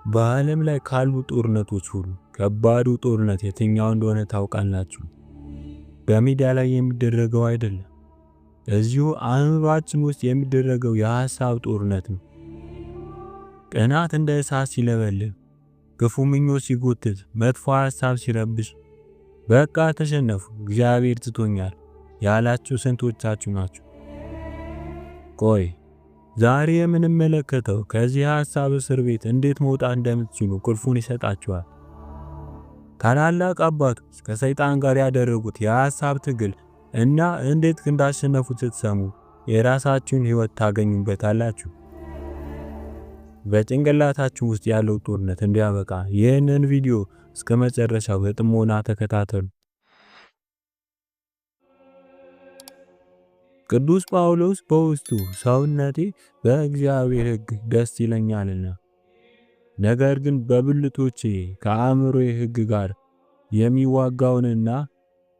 በዓለም ላይ ካሉ ጦርነቶች ሁሉ ከባዱ ጦርነት የትኛው እንደሆነ ታውቃላችሁ? በሜዳ ላይ የሚደረገው አይደለም። እዚሁ አእምሯችን ውስጥ የሚደረገው የሐሳብ ጦርነት ነው። ቅናት እንደ እሳት ሲለበልብ፣ ክፉ ምኞት ሲጎትት፣ መጥፎ ሐሳብ ሲረብሽ፣ በቃ ተሸነፉ እግዚአብሔር ትቶኛል ያላችሁ ስንቶቻችሁ ናችሁ? ቆይ ዛሬ የምንመለከተው ከዚህ ሐሳብ እስር ቤት እንዴት መውጣት እንደምትችሉ ቁልፉን ይሰጣችኋል። ታላላቅ አባቶች ከሰይጣን ጋር ያደረጉት የሐሳብ ትግል እና እንዴት እንዳሸነፉት ስትሰሙ የራሳችሁን ሕይወት ታገኙበታላችሁ። በጭንቅላታችሁ ውስጥ ያለው ጦርነት እንዲያበቃ ይህንን ቪዲዮ እስከ መጨረሻው በጥሞና ተከታተሉ። ቅዱስ ጳውሎስ በውስጡ ሰውነቴ በእግዚአብሔር ሕግ ደስ ይለኛልና፣ ነገር ግን በብልቶቼ ከአእምሮዬ ሕግ ጋር የሚዋጋውንና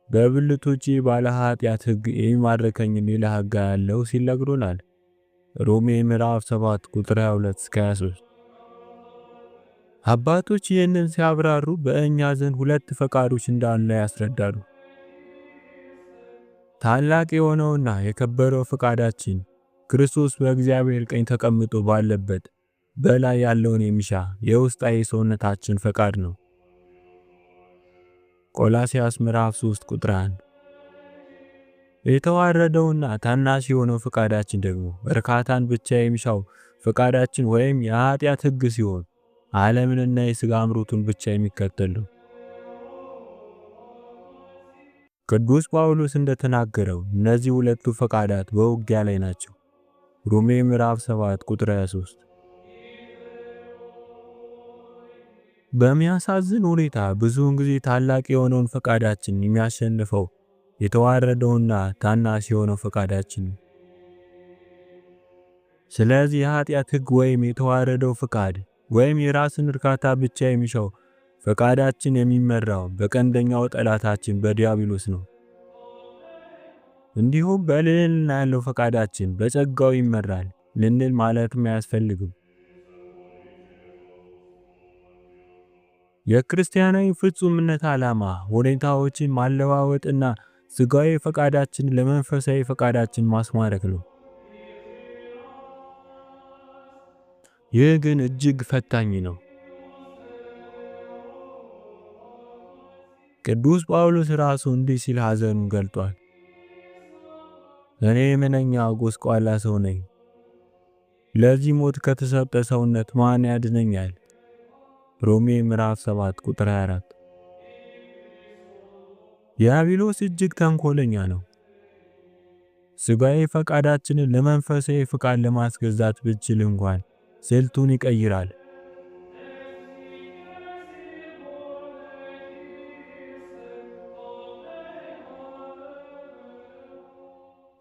በብልቶቼ ባለ ኃጢአት ሕግ የሚማርከኝን ሌላ ሕግ ያለው ሲል ነግሮናል። ሮሜ ምዕራፍ 7 ቁጥር 22 እስከ 23። አባቶች ይህንን ሲያብራሩ በእኛ ዘንድ ሁለት ፈቃዶች እንዳለ ያስረዳሉ። ታላቅ የሆነውና የከበረው ፈቃዳችን ክርስቶስ በእግዚአብሔር ቀኝ ተቀምጦ ባለበት በላይ ያለውን የሚሻ የውስጣዊ ሰውነታችን ፈቃድ ነው። ቆላስይስ ምዕራፍ 3 ቁጥር 1። የተዋረደውና ታናሽ የሆነው ፈቃዳችን ደግሞ እርካታን ብቻ የሚሻው ፈቃዳችን ወይም የኃጢአት ሕግ ሲሆን ዓለምንና የሥጋ አምሮቱን ብቻ የሚከተል ነው። ቅዱስ ጳውሎስ እንደተናገረው እነዚህ ሁለቱ ፈቃዳት በውጊያ ላይ ናቸው። ሮሜ ምዕራፍ 7 ቁጥር 23። በሚያሳዝን ሁኔታ ብዙውን ጊዜ ታላቅ የሆነውን ፈቃዳችን የሚያሸንፈው የተዋረደውና ታናሽ የሆነው ፈቃዳችን ነው። ስለዚህ የኃጢአት ሕግ ወይም የተዋረደው ፈቃድ ወይም የራስን እርካታ ብቻ የሚሻው ፈቃዳችን የሚመራው በቀንደኛው ጠላታችን በዲያብሎስ ነው። እንዲሁም በልዕልና ያለው ፈቃዳችን በጸጋው ይመራል ልንል ማለትም አያስፈልግም። የክርስቲያናዊ ፍጹምነት ዓላማ ሁኔታዎችን ማለዋወጥና ሥጋዊ ፈቃዳችን ለመንፈሳዊ ፈቃዳችን ማስማረክ ነው። ይህ ግን እጅግ ፈታኝ ነው። ቅዱስ ጳውሎስ ራሱ እንዲህ ሲል ሐዘኑን ገልጧል። እኔ ምንኛ ጎስቋላ ሰው ነኝ! ለዚህ ሞት ከተሰጠ ሰውነት ማን ያድነኛል? ሮሜ ምዕራፍ 7 ቁጥር 24። ዲያብሎስ እጅግ ተንኮለኛ ነው። ሥጋዊ ፈቃዳችንን ለመንፈሳዊ ፈቃድ ለማስገዛት ብችል እንኳን ስልቱን ይቀይራል።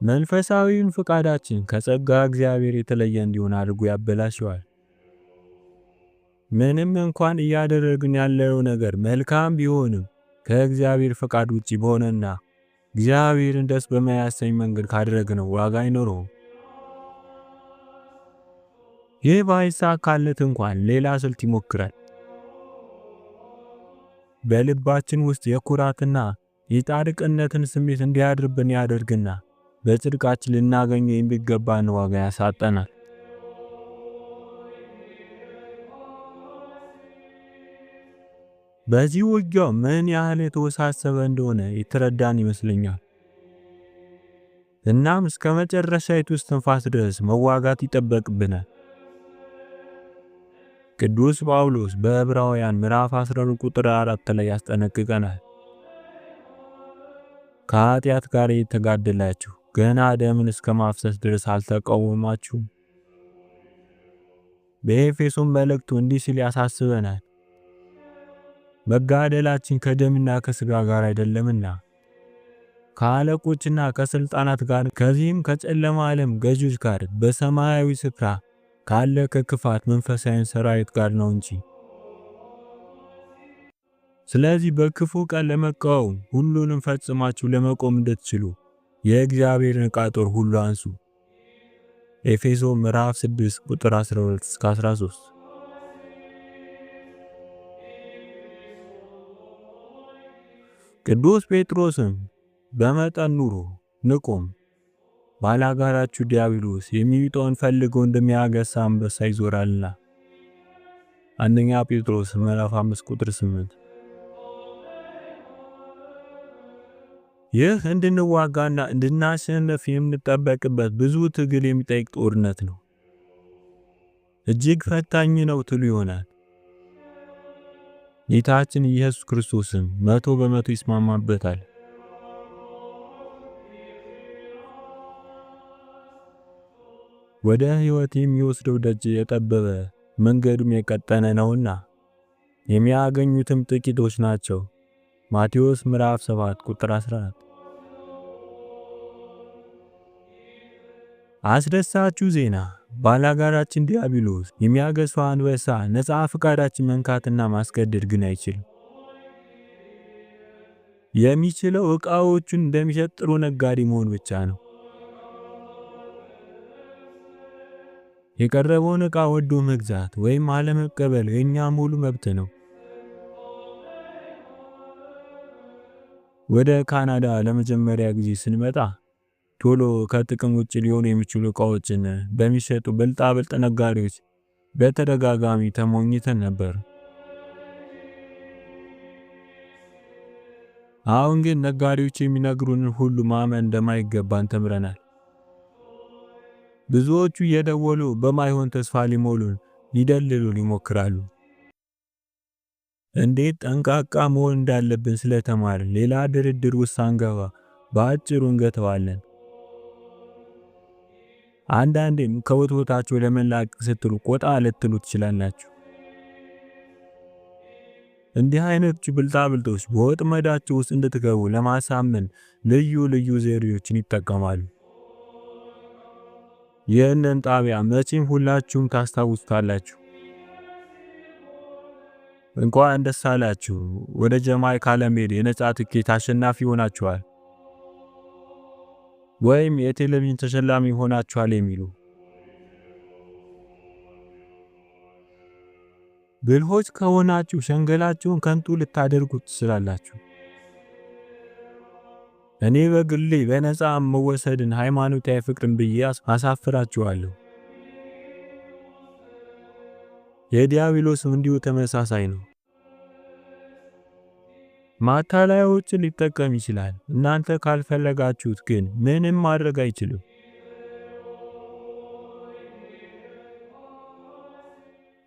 መንፈሳዊውን ፈቃዳችን ከጸጋ እግዚአብሔር የተለየ እንዲሆን አድርጎ ያበላሸዋል። ምንም እንኳን እያደረግን ያለው ነገር መልካም ቢሆንም ከእግዚአብሔር ፈቃድ ውጪ በሆነና እግዚአብሔርን ደስ በማያሰኝ መንገድ ካደረግነው ዋጋ አይኖረውም። ይህ ባይሳካለት እንኳን ሌላ ስልት ይሞክራል። በልባችን ውስጥ የኩራትና የጻድቅነትን ስሜት እንዲያድርብን ያደርግና በጽድቃችን ልናገኘው የሚገባን ዋጋ ያሳጠናል። በዚህ ውጊያው ምን ያህል የተወሳሰበ እንደሆነ የተረዳን ይመስለኛል። እናም እስከ መጨረሻይቱ እስትንፋስ ድረስ መዋጋት ይጠበቅብናል። ቅዱስ ጳውሎስ በዕብራውያን ምዕራፍ 12 ቁጥር 4 ላይ ያስጠነቅቀናል። ከኃጢአት ጋር የተጋደላችሁ ገና ደምን እስከ ማፍሰስ ድረስ አልተቃወማችሁም? በኤፌሶን መልእክቱ እንዲህ ሲል ያሳስበናል። መጋደላችን ከደምና ከሥጋ ጋር አይደለምና ከአለቆችና ከስልጣናት ጋር ከዚህም ከጨለማ ዓለም ገዢዎች ጋር በሰማያዊ ስፍራ ካለ ከክፋት መንፈሳዊ ሰራዊት ጋር ነው እንጂ። ስለዚህ በክፉ ቀን ለመቃወም ሁሉንም ፈጽማችሁ ለመቆም እንድትችሉ የእግዚአብሔርን ዕቃ ጦር ሁሉ አንሱ። ኤፌሶን ምዕራፍ 6 ቁጥር 12 እስከ 13። ቅዱስ ጴጥሮስም በመጠን ኑሩ ንቁም፣ ባላጋራችሁ ዲያብሎስ የሚውጠውን ፈልጎ እንደሚያገሳ አንበሳ ይዞራልና። አንደኛ ጴጥሮስ ምዕራፍ 5 ቁጥር 8። ይህ እንድንዋጋና እንድናሸንፍ የምንጠበቅበት ብዙ ትግል የሚጠይቅ ጦርነት ነው። እጅግ ፈታኝ ነው ትሉ ይሆናል። ጌታችን ኢየሱስ ክርስቶስም 100% ይስማማበታል። ወደ ሕይወት የሚወስደው ደጅ የጠበበ መንገዱም የቀጠነ ነውና የሚያገኙትም ጥቂቶች ናቸው። ማቴዎስ ምዕራፍ 7 ቁጥር 14። አስደሳችሁ ዜና ባላጋራችን ዲያብሎስ የሚያገሳው አንበሳ ነፃ ፈቃዳችን መንካትና ማስገደድ ግን አይችልም። የሚችለው ዕቃዎቹን እንደሚሸጥ ጥሩ ነጋዴ መሆን ብቻ ነው። የቀረበውን ዕቃ ወዶ መግዛት ወይም አለመቀበል የኛ ሙሉ መብት ነው። ወደ ካናዳ ለመጀመሪያ ጊዜ ስንመጣ ቶሎ ከጥቅም ውጭ ሊሆኑ የሚችሉ ዕቃዎችን በሚሸጡ ብልጣብልጥ ነጋዴዎች በተደጋጋሚ ተሞኝተን ነበር። አሁን ግን ነጋዴዎች የሚነግሩንን ሁሉ ማመን እንደማይገባን ተምረናል። ብዙዎቹ እየደወሉ በማይሆን ተስፋ ሊሞሉን ሊደልሉን ይሞክራሉ። እንዴት ጠንቃቃ መሆን እንዳለብን ስለተማርን ሌላ ድርድር ውስጥ ሳንገባ በአጭሩ እንገተዋለን። አንዳንዴም ከወትወታቸው ለመላቀቅ ስትሉ ቆጣ ልትሉ ትችላላችሁ። እንዲህ አይነቶቹ ብልጣብልጦች በወጥመዳቸው ውስጥ እንድትገቡ ለማሳመን ልዩ ልዩ ዘዴዎችን ይጠቀማሉ። ይህንን ጣቢያ መቼም ሁላችሁም ታስታውሱታላችሁ። እንኳን ደስ አላችሁ፣ ወደ ጃማይካ ለመሄድ የነጻ ትኬት አሸናፊ ሆናችኋል፣ ወይም የቴሌቪዥን ተሸላሚ ሆናችኋል የሚሉ ብልሆች ከሆናችሁ ሸንገላችሁን ከንቱ ልታደርጉ ትችላላችሁ። እኔ በግሌ በነጻ መወሰድን ሃይማኖታዊ ፍቅርን ብዬ አሳፍራችኋለሁ። የዲያብሎስም እንዲሁ ተመሳሳይ ነው። ማታለያዎችን ሊጠቀም ይችላል። እናንተ ካልፈለጋችሁት ግን ምንም ማድረግ አይችልም።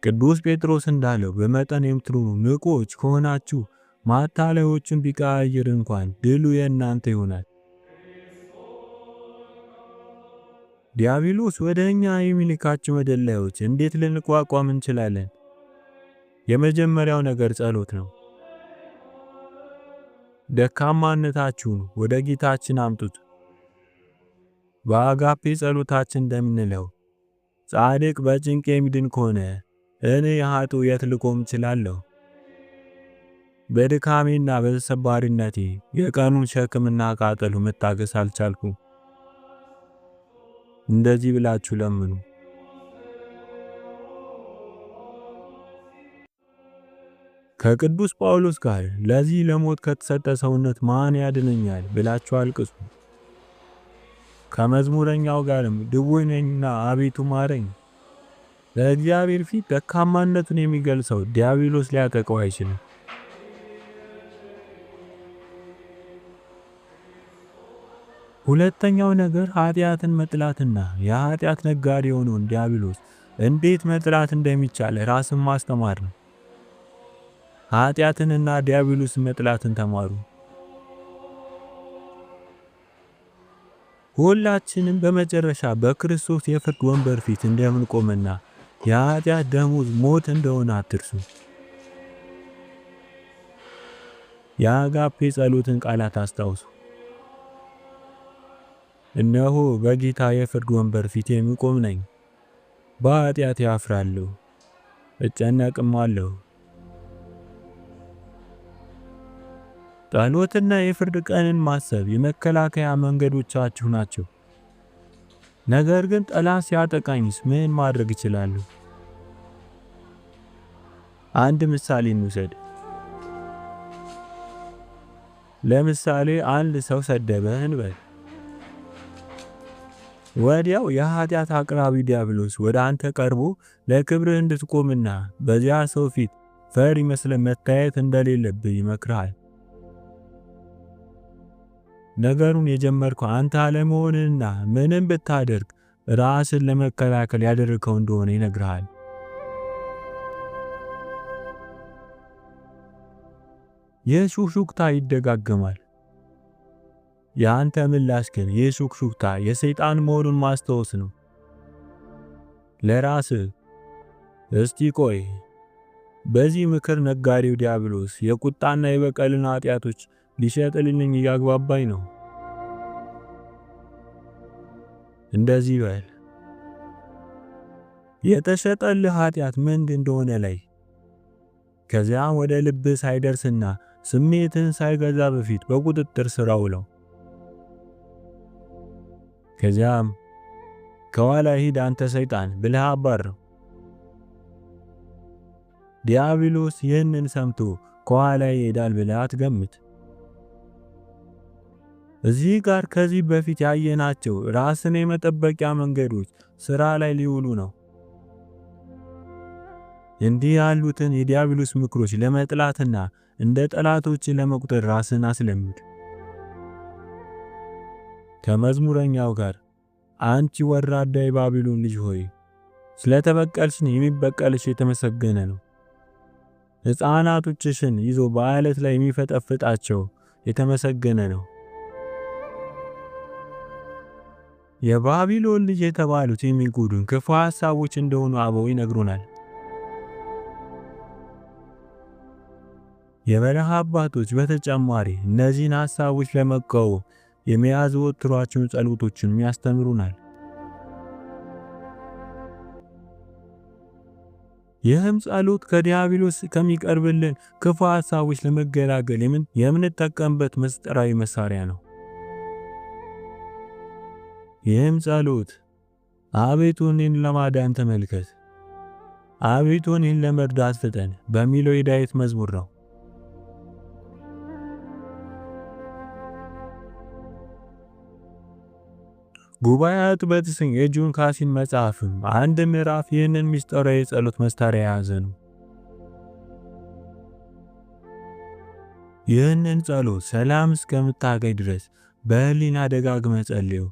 ቅዱስ ጴጥሮስ እንዳለው በመጠን የምትሆኑ ንቁዎች ከሆናችሁ ማታለያዎችን ቢቀያየር እንኳን ድሉ የእናንተ ይሆናል። ዲያብሎስ ወደኛ የሚልካቸው መደለያዎች እንዴት ልንቋቋም እንችላለን? የመጀመሪያው ነገር ጸሎት ነው። ደካማነታችሁን ወደ ጌታችን አምጡት። በአጋፔ ጸሎታችን እንደምንለው ጻድቅ በጭንቅ የሚድን ከሆነ እኔ ኃጥእ የት ልቆም እችላለሁ? በድካሜና በተሰባሪነቴ የቀኑን ሸክምና ቃጠሎ መታገስ አልቻልኩም። እንደዚህ ብላችሁ ለምኑ። ከቅዱስ ጳውሎስ ጋር ለዚህ ለሞት ከተሰጠ ሰውነት ማን ያድነኛል ብላችሁ አልቅሱ። ከመዝሙረኛው ጋርም ድውይ ነኝና አቤቱ ማረኝ። በእግዚአብሔር ፊት ደካማነቱን የሚገልጸው ዲያብሎስ ሊያጠቃው አይችልም። ሁለተኛው ነገር ኃጢአትን መጥላትና የኃጢአት ነጋዴ የሆነውን ዲያብሎስ እንዴት መጥላት እንደሚቻል ራስን ማስተማር ነው። ኃጢአትንና ዲያብሎስን መጥላትን ተማሩ። ሁላችንም በመጨረሻ በክርስቶስ የፍርድ ወንበር ፊት እንደምንቆምና የኃጢአት ደሞዝ ሞት እንደሆነ አትርሱ። የአጋፔ ጸሎትን ቃላት አስታውሱ። እነሆ በጌታ የፍርድ ወንበር ፊት የሚቆም ነኝ። በኃጢአቴ አፍራለሁ፣ እጨነቅማለሁ። ጸሎትና የፍርድ ቀንን ማሰብ የመከላከያ መንገዶቻችሁ ናቸው። ነገር ግን ጠላት ሲያጠቃኝስ ምን ማድረግ እችላለሁ? አንድ ምሳሌ እንውሰድ። ለምሳሌ አንድ ሰው ሰደበህ እንበል። ወዲያው የኃጢአት አቅራቢ ዲያብሎስ ወደ አንተ ቀርቦ ለክብርህ እንድትቆምና በዚያ ሰው ፊት ፈሪ መስለህ መታየት እንደሌለብህ ይመክርሃል። ነገሩን የጀመርከው አንተ አለመሆንህና ምንም ብታደርግ ራስን ለመከላከል ያደረከው እንደሆነ ይነግርሃል። ይህ ሹክሹክታ ይደጋገማል። የአንተ ምላሽ ግን ይህ ሹክሹክታ የሰይጣን መሆኑን ማስታወስ ነው። ለራስህ እስቲ ቆይ፣ በዚህ ምክር ነጋዴው ዲያብሎስ የቁጣና የበቀልን ኃጢአቶች ሊሸጥልኝ እያግባባኝ ነው። እንደዚህ በል፣ የተሸጠልህ ኃጢአት ምንድን እንደሆነ ላይ ከዚያም ወደ ልብህ ሳይደርስና ስሜትህን ሳይገዛ በፊት በቁጥጥር ስር አውለው። ከዚያም ከኋላ ሂድ አንተ ሰይጣን ብለህ አባርረው። ዲያብሎስ ይህንን ሰምቶ ከኋላ ይሄዳል ብለህ አትገምት። እዚህ ጋር ከዚህ በፊት ያየናቸው ራስን የመጠበቂያ መንገዶች ስራ ላይ ሊውሉ ነው። እንዲህ ያሉትን የዲያብሎስ ምክሮች ለመጥላትና እንደ ጠላቶች ለመቁጠር ራስን አስለምድ። ከመዝሙረኛው ጋር አንቺ ወራዳ የባቢሎን ልጅ ሆይ ስለተበቀልሽን የሚበቀልሽ የተመሰገነ ነው። ሕፃናቶችሽን ይዞ በአለት ላይ የሚፈጠፍጣቸው የተመሰገነ ነው። የባቢሎን ልጅ የተባሉት የሚጎዱን ክፉ ሐሳቦች እንደሆኑ አበው ይነግሩናል። የበረሃ አባቶች በተጨማሪ እነዚህን ሐሳቦች ለመቃወም የሚያዘወትሯቸውን ጸሎቶችን ያስተምሩናል። ይህም ጸሎት ከዲያብሎስ ከሚቀርብልን ክፉ ሐሳቦች ለመገላገል የምንጠቀምበት ምስጢራዊ መሳሪያ ነው። ይህም ጸሎት አቤቱ እኔን ለማዳን ተመልከት፣ አቤቱ እኔን ለመርዳት ፍጠን በሚለው የዳዊት መዝሙር ነው። ጉባኤያት በተሰኘ የጆን ካሲን መጽሐፍም አንድ ምዕራፍ ይህንን ምስጢራዊ የጸሎት መሳሪያ የያዘ ነው። ይህንን ጸሎት ሰላም እስከምታገኝ ድረስ በህሊና ደጋግመህ ጸልየው።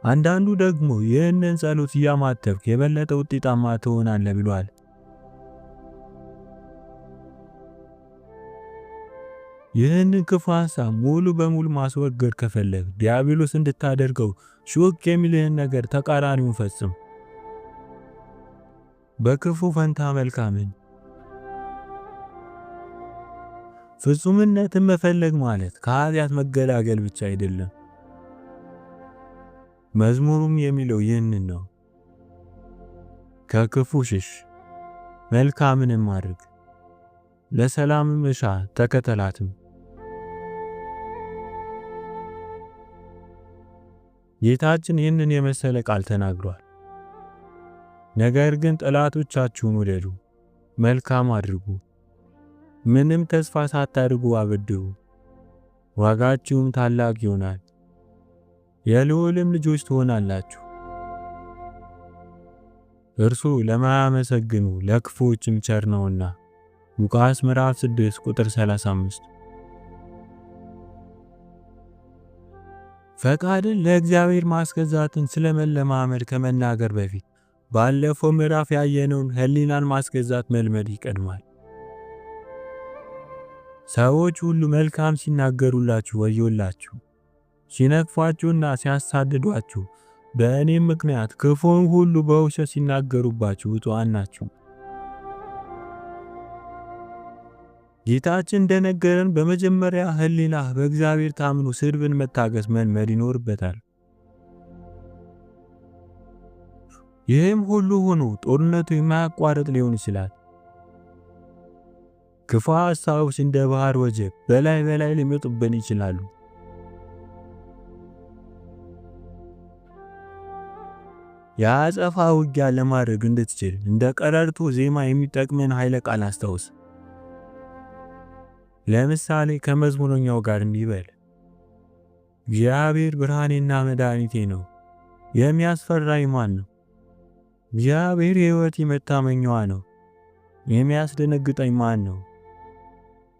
አንዳንዱ ደግሞ ይህንን ጸሎት እያማተብክ የበለጠ ውጤታማ ትሆናለህ ብሏል። ይህንን ክፉ ሐሳብ ሙሉ በሙሉ ማስወገድ ከፈለግ ዲያብሎስ እንድታደርገው ሹክ የሚልህን ነገር ተቃራኒውን ፈጽም። በክፉ ፈንታ መልካምን። ፍጹምነትን መፈለግ ማለት ከኃጢአት መገላገል ብቻ አይደለም። መዝሙሩም የሚለው ይህንን ነው። ከክፉ ሽሽ፣ መልካምንም አድርግ፣ ለሰላምም እሻ ተከተላትም። ጌታችን ይህንን የመሰለ ቃል ተናግሯል። ነገር ግን ጠላቶቻችሁን ውደዱ፣ መልካም አድርጉ፣ ምንም ተስፋ ሳታደርጉ አበድሩ፣ ዋጋችሁም ታላቅ ይሆናል፣ የልዑልም ልጆች ትሆናላችሁ። እርሱ ለማያመሰግኑ ለክፉዎችም ቸር ነውና። ሉቃስ ምዕራፍ 6 ቁጥር 35። ፈቃድን ለእግዚአብሔር ማስገዛትን ስለመለማመድ ከመናገር በፊት ባለፈው ምዕራፍ ያየነውን ህሊናን ማስገዛት መልመድ ይቀድማል። ሰዎች ሁሉ መልካም ሲናገሩላችሁ ወዮላችሁ፣ ሲነቅፏችሁና ሲያሳድዷችሁ በእኔም ምክንያት ክፉን ሁሉ በውሸት ሲናገሩባችሁ ብፁዓን ናችሁ። ጌታችን እንደነገረን በመጀመሪያ ህሊና በእግዚአብሔር ታምኖ ስድብን መታገስ መልመድ ይኖርበታል። ይህም ሁሉ ሆኖ ጦርነቱ የማያቋርጥ ሊሆን ይችላል። ክፉ ሐሳቦች እንደ ባህር ወጀብ በላይ ሊመጡብን ይችላሉ። የአጸፋ ውጊያ ለማድረግ እንድትችል እንደ ቀረርቶ ዜማ የሚጠቅመን ኃይለ ቃል አስታውስ። ለምሳሌ ከመዝሙረኛው ጋር እንዲህ በል፣ እግዚአብሔር ብርሃኔና መድኃኒቴ ነው፣ የሚያስፈራኝ ማን ነው? እግዚአብሔር የሕይወቴ መታመኛዋ ነው፣ የሚያስደነግጠኝ ማን ነው?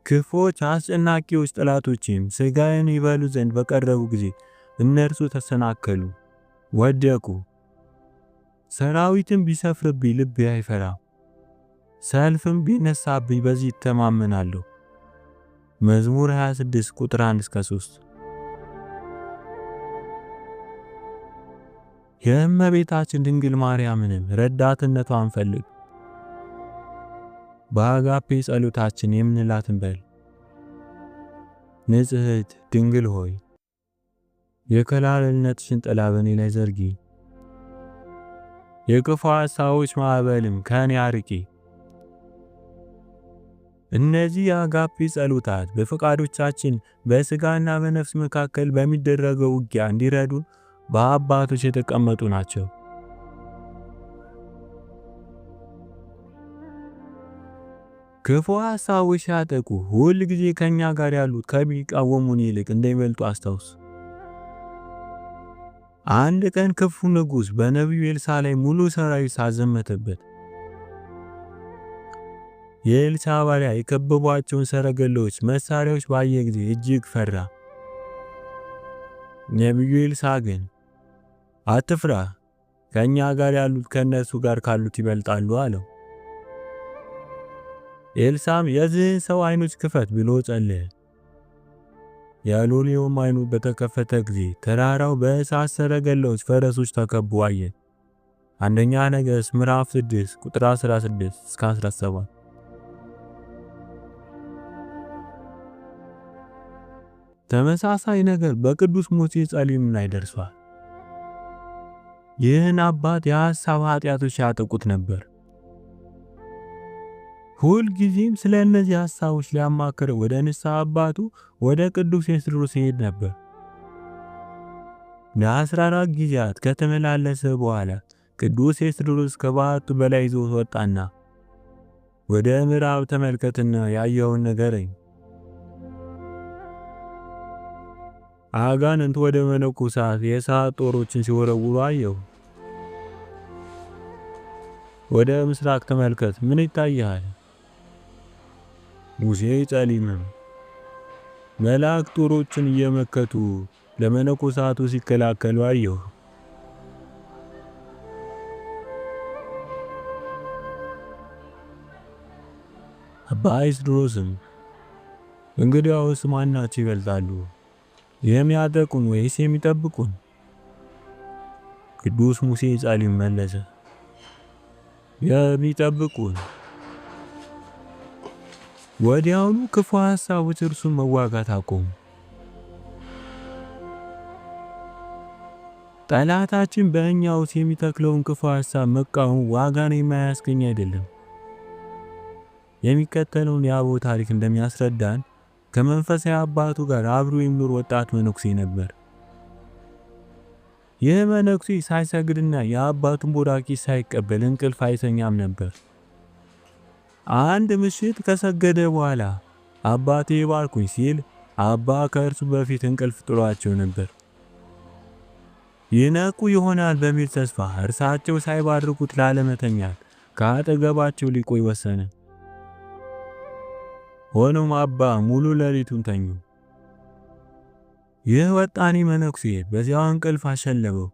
ክፉዎች አስጨናቂዎች ጠላቶቼም ሥጋዬን ይበሉ ዘንድ በቀረቡ ጊዜ እነርሱ ተሰናከሉ፣ ወደቁ። ሰራዊትም ቢሰፍርብኝ ልቤ አይፈራም፣ ሰልፍም ቢነሳብኝ በዚህ እተማመናለሁ። መዝሙር 26 ቁጥር 1-3። የእመቤታችን ድንግል ማርያምንም ረዳትነቷን ፈልግ። በአጋፔ ጸሎታችን የምንላትን በል። ንጽሕት ድንግል ሆይ የከላልነትሽን ጥላ በእኔ ላይ ዘርጊ፣ የክፉ ሐሳቦች ማዕበልም ከእኔ አርቂ። እነዚህ የአጋፔ ጸሎታት በፈቃዶቻችን በሥጋና በነፍስ መካከል በሚደረገው ውጊያ እንዲረዱን በአባቶች የተቀመጡ ናቸው። ክፉ ሐሳቦች ሲያጠቁ ሁል ጊዜ ከኛ ጋር ያሉት ከሚቃወሙን ይልቅ እንደሚበልጡ አስታውስ። አንድ ቀን ክፉ ንጉሥ በነቢዩ ኤልሳ ላይ ሙሉ ሰራዊት ሳዘመተበት የኤልሳ ባሪያ የከበቧቸውን ሰረገላዎች መሳሪያዎች ባየ ጊዜ እጅግ ፈራ። ነቢዩ ኤልሳ ግን አትፍራ፣ ከኛ ጋር ያሉት ከነሱ ጋር ካሉት ይበልጣሉ አለው። ኤልሳም የዚህን ሰው ዓይኖች ክፈት ብሎ ጸለየ። የሎሌውም ዓይኑ በተከፈተ ጊዜ ተራራው በእሳት ሰረገላዎች ፈረሶች ተከቦ አየ። አንደኛ ነገሥት ምዕራፍ 6 ቁጥር 16-17። ተመሳሳይ ነገር በቅዱስ ሙሴ ጸሊም ላይ ደርሷል። ይህን አባት የሐሳብ ኃጢአቶች ያጠቁት ነበር። ሁል ጊዜም ስለ እነዚህ ሐሳቦች ሊያማክር ወደ ንስሐ አባቱ ወደ ቅዱስ ኤስድሮስ ይሄድ ነበር። ለ14 ጊዜያት ከተመላለሰ በኋላ ቅዱስ ኤስድሮስ ከባቱ በላይ ይዞት ወጣና ወደ ምዕራብ ተመልከትና ያየውን ንገረኝ። አጋንንት ወደ መነኮሳት የእሳት ጦሮችን ሲወረውሩ አየሁ። ወደ ምስራቅ ተመልከት፣ ምን ይታያል? ሙሴ ጸሊምም መላእክት ጦሮችን እየመከቱ ለመነኮሳቱ ሲከላከሉ አየሁ። አባ ኤስድሮስም እንግዲያውስ ማናቸው ይበልጣሉ? የሚያጠቁን ወይስ የሚጠብቁን? ቅዱስ ሙሴ ጸሊም መለሰ፣ የሚጠብቁን። ወዲያውኑ ክፉ ሐሳቦች እርሱን መዋጋት አቆሙ። ጠላታችን በእኛ ውስጥ የሚተክለውን ክፉ ሐሳብ መቃወም ዋጋን የማያስገኝ አይደለም። የሚከተለውን የአበው ታሪክ እንደሚያስረዳን ከመንፈሳዊ አባቱ ጋር አብሮ የሚኖር ወጣት መነኩሴ ነበር። ይህ መነኩሴ ሳይሰግድና የአባቱን ቡራኪ ሳይቀበል እንቅልፍ አይተኛም ነበር። አንድ ምሽት ከሰገደ በኋላ አባቴ ባርኩኝ ሲል አባ ከእርሱ በፊት እንቅልፍ ጥሏቸው ነበር። ይነቁ ይሆናል በሚል ተስፋ እርሳቸው ሳይባርኩት ላለመተኛት ከአጠገባቸው ሊቆይ ወሰነ። ሆኖም አባ ሙሉ ሌሊቱን ተኙ። ይህ ወጣኔ መነኩሴ በዚያው እንቅልፍ አሸለበው።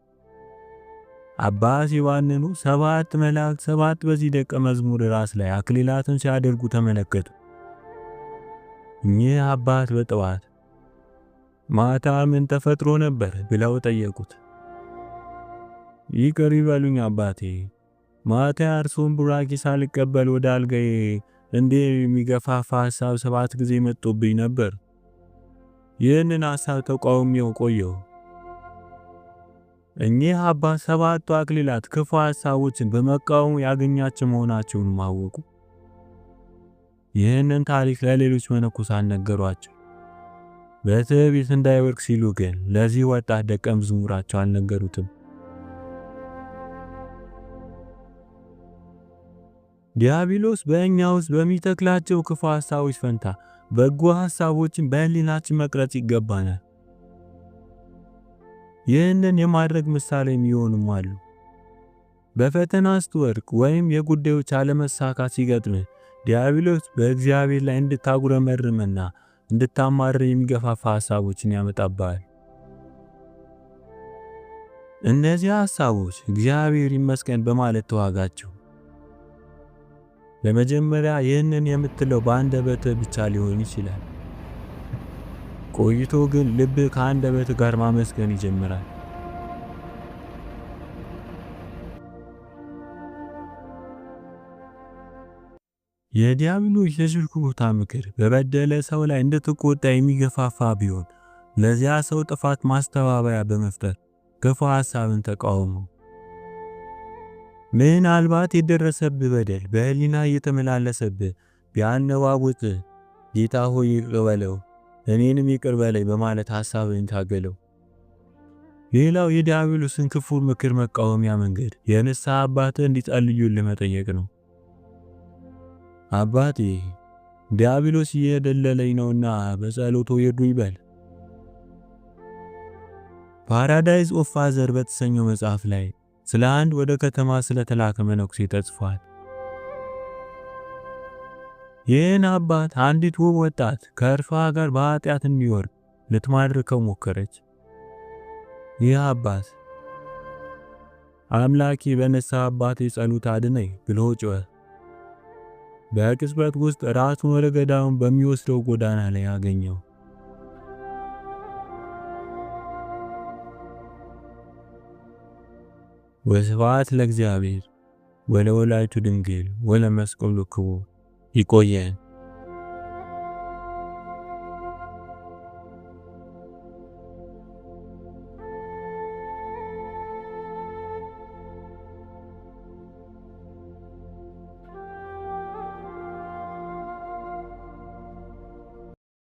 አባ ሲባንኑ 7 መላእክት 7 በዚህ ደቀ መዝሙር ራስ ላይ አክሊላትን ሲያደርጉ ተመለከቱ። እኚህ አባት በጠዋት ማታ ምን ተፈጥሮ ነበር ብለው ጠየቁት። ይቅር ይበሉኝ አባቴ፣ ማታ እርሱን ቡራኪ ሳልቀበል ወደ አልጋዬ እንዴ የሚገፋፋ ሐሳብ 7 ጊዜ መጥቶብኝ ነበር። ይህንን ሐሳብ ተቃውሜው ቆየሁ። እኚህ አባት 7ቱ አክሊላት ክፉ ሐሳቦችን በመቃወም ያገኛቸው መሆናቸውን ማወቁ። ይህንን ታሪክ ለሌሎች መነኮሳት ነገሯቸው። በትዕቢት እንዳይወድቅ ሲሉ ግን ለዚህ ወጣት ደቀ መዝሙራቸው አልነገሩትም። ዲያብሎስ በእኛ ውስጥ በሚተክላቸው ክፉ ሐሳቦች ፈንታ በጎ ሐሳቦችን በህሊናችን መቅረጽ ይገባናል። ይህንን የማድረግ ምሳሌ የሚሆኑም አሉ። በፈተና ስትወድቅ ወይም የጉዳዮች አለመሳካት ሲገጥምህ ዲያብሎስ በእግዚአብሔር ላይ እንድታጉረመርምና እንድታማርር የሚገፋፋ ሐሳቦችን ያመጣብሃል። እነዚህ ሐሳቦች እግዚአብሔር ይመስገን በማለት ተዋጋቸው። ለመጀመሪያ ይህንን የምትለው በአንደበትህ ብቻ ሊሆን ይችላል። ቆይቶ ግን ልብህ ከአንደበትህ ጋር ማመስገን ይጀምራል። የዲያብሎስ የሽኩቻ ምክር በበደለ ሰው ላይ እንድትቆጣ የሚገፋፋ ቢሆን ለዚያ ሰው ጥፋት ማስተባበያ በመፍጠር ክፉ ሐሳብን ተቃውሞ። ምናልባት የደረሰብህ በደል በህሊና እየተመላለሰብህ ቢያነዋውጥህ ጌታ ሆይ ይቅር በለው እኔንም ይቅር በለኝ በማለት ሐሳብህን ታገለው። ሌላው የዲያብሎስን ክፉ ምክር መቃወሚያ መንገድ የንስሐ አባትህ እንዲጸልዩልህ መጠየቅ ነው። አባቴ ዲያብሎስ እየደለለኝ ነውና በጸሎቱ ይርዱኝ በል። ፓራዳይዝ ኦፍ ፋዘር በተሰኘው መጽሐፍ ላይ ስለ አንድ ወደ ከተማ ስለተላከ መነኩሴ ተጽፏል። ይህን አባት አንዲት ውብ ወጣት ከእርሷ ጋር በኃጢአት እንዲወርድ ልትማርከው ሞከረች። ይህ አባት አምላኬ በንስሐ አባቴ ጸሎት አድነኝ ብሎ ጮኸ። በቅጽበት ውስጥ ራሱን ወደ ገዳሙ በሚወስደው ጎዳና ላይ አገኘው። ወስብሐት ለእግዚአብሔር ወለወላዲቱ ድንግል ወለመስቀሉ ክቡር። ይቆየን።